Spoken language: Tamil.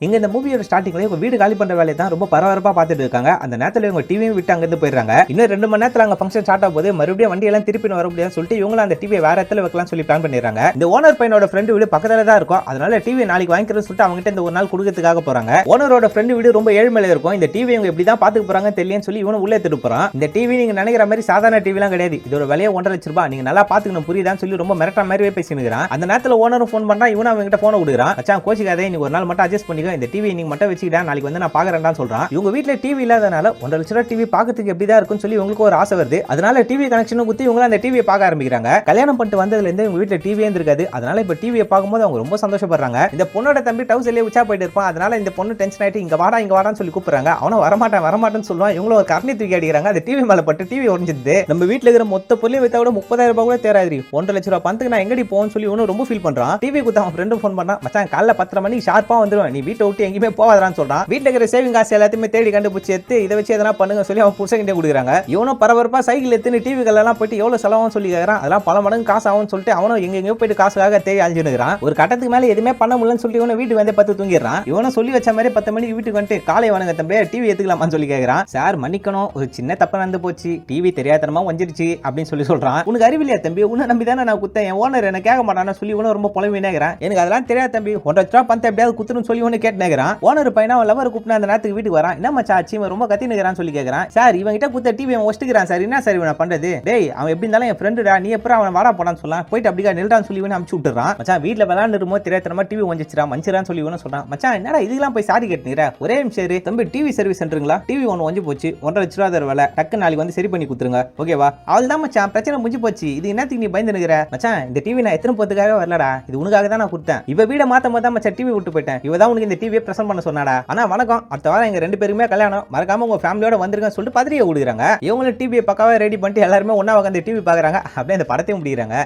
இங்க இந்த மூவியோட ஸ்டார்டிங்ல இவங்க வீடு காலி பண்ற வேலையை தான் ரொம்ப பரபரப்பா பார்த்துட்டு இருக்காங்க. அந்த நேரத்துல இவங்க டிவியும் விட்டு அங்கிருந்து போயிடுறாங்க. இன்னும் 2 மணி நேரத்துல அங்க ஃபங்க்ஷன் ஸ்டார்ட் ஆகும்போது மறுபடியும் வண்டி எல்லாம் திருப்பி வர முடியாதுன்னு சொல்லிட்டு இவங்களும் அந்த டிவியை வேற இடத்துல வைக்கலாம் சொல்லி பிளான் பண்ணிடுறாங்க. இந்த ஓனர் பையனோட ஃப்ரெண்டு வீடு பக்கத்துல தான் இருக்கும். அதனால டிவி நாளைக்கு வாங்கிக்கிறேன்னு சொல்லிட்டு அவங்க கிட்ட இந்த ஒரு நாள் கொடுக்கறதுக்காக போறாங்க. ஓனரோட ஃப்ரெண்டு வீடு ரொம்ப ஏழ்மையில இருக்கும். இந்த டிவி இவங்க எப்படி தான் பாத்துக்க போறாங்க தெரியலன்னு சொல்லி இவனும் உள்ளே எடுத்துட்டு போறான். இந்த டிவி நீங்க நினைக்கிற மாதிரி சாதாரண டிவி எல்லாம் கிடையாது. இதோட விலையை 1.5 லட்சம் ரூபாய். நீங்க நல்லா பாத்துக்கணும் புரியுதான்னு சொல்லி ரொம்ப மிரட்டா மாதிரியே பேசினுக்கிறான். அந்த நேரத்துல ஓனரும் ஃபோன் பண்றான். இவனும் அவங்க கிட்ட போன கொடுக்குறான். மச்சான் கோச்சிக்காதே, நீ ஒரு நாள் மட்டும் அட்ஜஸ்ட் பண்ணிக்கோ, இந்த டிவி நீங்க மட்டும் வச்சுக்கிட்டா நாளைக்கு வந்து நான் பாக்குறேன்டான்னு சொல்றான். இவங்க வீட்ல டிவி இல்லாதனால 1.5 லட்சம் ரூபாய் டிவி பாக்கிறதுக்கு எப்படிதான் இருக்குன்னு சொல்லி உங்களுக்கு ஒரு ஆசை வருது. அதனால டிவி கனெக்ஷனும் குத்தி இவங்க அந்த டிவியை பார்க்க ஆரம்பிக்கிறாங்க. கல்யாணம் பண்ணிட்டு வந்ததுல இருந்து இவங்க வீட்ல டிவியே இருக்காது. அதனால இப்ப டிவியை பார்க்கும்போது அவங்க ரொம்ப சந்தோஷப்படுறாங்க. இந்த பொண்ணோட தம்பி டவுசர்லயே உச்சா போயிட்டு இருப்பான். அதனால இந்த பொண்ணு டென்ஷன் ஆயிட்டு இங்க வாடான்னு சொல்லி கூப்பிடுறாங்க. அவனும் வரமாட்டேன்னு சொல்லுவான். இவங்களும் ஒரு கரணி தூக்கி அடிக்கிறாங்க. அந்த டிவி மேல பட்டு டிவி உடைஞ்சிருது. நம்ம வீட்ல இருக்கிற மொத்த பொருளையும் வித்தா கூட 30,000 ரூபாய் கூட தேராது. 1.5 லட்சம் ரூபாய் பணத்துக்கு நான் எங்கடி போன்னு சொல்லி இவனும் ரொம்ப ஃபீல் பண்றான். டிவி குத்த அவன் ஃப்ரெண்டும் ஃபோன் பண்ணா, மச்சான் காலைல 10:30 மணிக்கு ஷார்ப்பா வந்துருவேன், நீ வீட்டை விட்டு எங்கேயுமே போவாதான்னு சொல்றான். வீட்டுல இருக்கிற சேவிங் காசு எல்லாத்தையுமே தேடி கண்டுபிடிச்சு எடுத்து இதை வச்சு எதனா பண்ணுங்க சொல்லி அவன் புருஷன்கிட்ட கொடுக்குறாங்க. இவனும் பரபரப்பா சைக்கிள் எடுத்து டிவிகள் எல்லாம் போயிட்டு எவ்வளவு செலவும் சொல்லி கேட்கறான். அதெல்லாம் பல மடங்கு காசு ஆகும்னு சொல்லிட்டு அவனும் எங்கெங்கயோ போயிட்டு காசுக்காக தேடி அழிஞ்சுக்கிறான். ஒரு கட்டத்துக்கு மேல எதுவுமே பண்ண முடியலன்னு சொல்லி இவனை வீட்டுக்கு வந்து 10 தூங்கிடுறான். இவனும் சொல்லி வச்ச மாதிரி 10 மணிக்கு வீட்டுக்கு வந்துட்டு காலை வணங்க தம்பி டிவி எடுத்துக்கலாமான்னு சொல்லி கேட்கறான். சார் மன்னிக்கணும், ஒரு சின்ன தப்பு நடந்து போச்சு, டிவி தெரியாதனமா வந்துருச்சு அப்படின்னு சொல்லி சொல்றான். உனக்கு அறிவில்லையா தம்பி, உன்னை நம்பி தானே நான் குத்தேன், என் ஓனர் என்ன கேட்க மாட்டான்னு சொல்லி இவனும் ரொம்ப புலம்பினேங்கிறான். எனக்கு அதெல்லாம் தெரியாது தம்பி, 1.5 லட்சம் ரூபாய் பணத்தை எப்படியாவது குத்துன்னு சொல்லி ஒன்னு கேட்டுனேங்கிறான். ஓனர் பையனா அவன் லவர் கூப்பிட்டு அந்த நேரத்துக்கு வீட்டுக்கு வரான். என்ன மச்சா ஆச்சு, இவன் ரொம்ப கத்தினுக்கிறான்னு சொல்லி கேட்கறான். சார் இவன் கிட்ட குத்த டிவி அவன் ஒஸ்ட்டுக்கிறான் சார், என்ன சார் இவன் பண்றது, டேய் அவன் எப்படி இருந்தாலும் என் ஃப்ரெண்டுடா, நீ எப்பறம் அவன் வாடா போடான்னு சொல்லலாம், போயிட்டு அப்படிக்கா நில்றான்னு சொல்லி இவனை அமுச்சு விட்டுறான். மச்சான் வீட்டுல விளையாண்டு இருக்கும்போது தெரியாதனமா டிவி ஒஞ்சிச்சிரா மஞ்சிரான்னு சொல்லி இவனும் சொல்றான். மச்சான் என்னடா இதுக்கெல்லாம் போய் சாரி கேட்டுனிற, ஒரே நிமிஷம் தம்பி டிவி சர்வீஸ் சென்டருங்களா, டிவி ஒன்று ஒஞ்சி போச்சு, 1.5 லட்சம் ரூபாய் வேலை, டக்கு நாளைக்கு வந்து சரி பண்ணி கொடுத்துருங்க ஓகேவா. அவள் தான் மச்சான் பிரச்சனை முடிஞ்சு போச்சு, இது என்னத்துக்கு நீ பயந்து நிக்கிற. மச்சான் இந்த டிவி நான் எத்தனை போறதுக்காக வரலடா, இது உனக்காக தான் நான் கொடுத்தேன். இவ வீட மாத்த போது தான் மச்சான் டிவி விட்டு போயிட்டேன், இவ தான் உனக்கு இந்த டிவியை பிரசன்ட் பண்ண சொன்னாடா. ஆனா வணக்கம், அடுத்த வாரம் எங்க 2 பேருமே கல்யாணம், மறக்காம உங்க ஃபேமிலியோட வந்துருங்கன்னு சொல்லிட்டு பத்திரிகை கொடுக்குறாங்க. இவங்களும் டிவியை பக்காவா ரெடி பண்ணிட்டு எல்லாருமே ஒன்னா உட்காந்து டிவி பாக்குறாங்க. அப்படியே அந்த படத்தையும் முடிக்கிறாங்க.